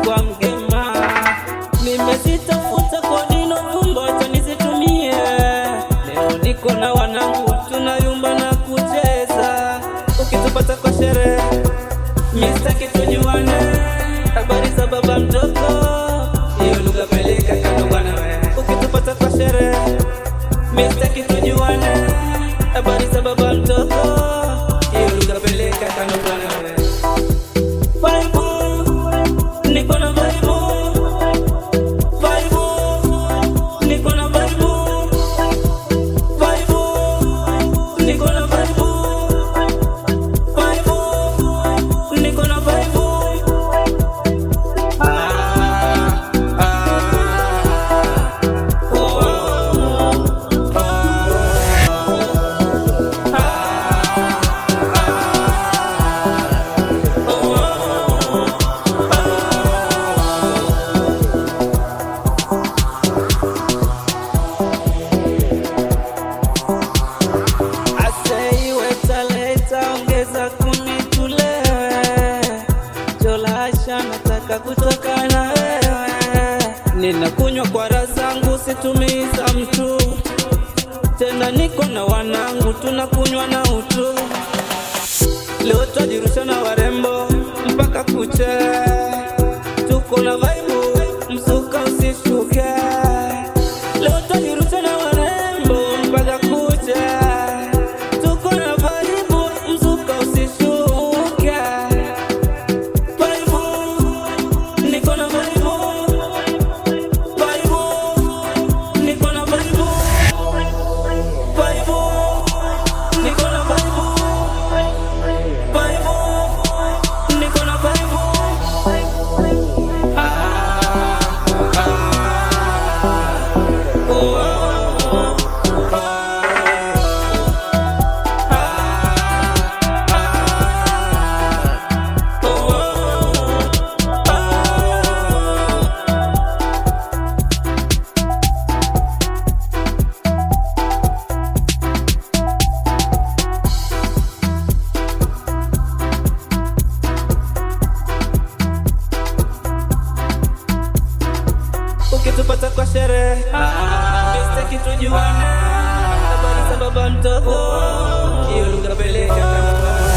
kwa mgema. Nimezitafuta kodi na vumba, acha nizitumie. Leo niko na wanangu, tunayumba na kucheza. Ukitupata kwa sherehe, mistaki tujuane. Habari za baba mtoto, hiyo lugha peleka kando bwana we. Ukitupata kwa sherehe, mistaki tujuane. Habari za baba mtoto, hiyo lugha peleka kando bwana we. Vibe, niko na vibe. Vibe, niko na vibe. Vibe, niko na vibe. Vibe, niko na vibe. Nataka kutoka na wewe, ninakunywa kwa raha zangu, situmiza mtu tena. Niko na wanangu, tunakunywa na utu. Leo tajirusha na warembo mpaka kuche. Tuko na vibe, msuka usishuke. Leo tajirusha na warembo mpaka kuche. Tuko na vibe, msuka usishuke. Ukitupata kwa sherehe, mistaki tujuane. Habari za baba mtoto, hiyo lugha peleka kama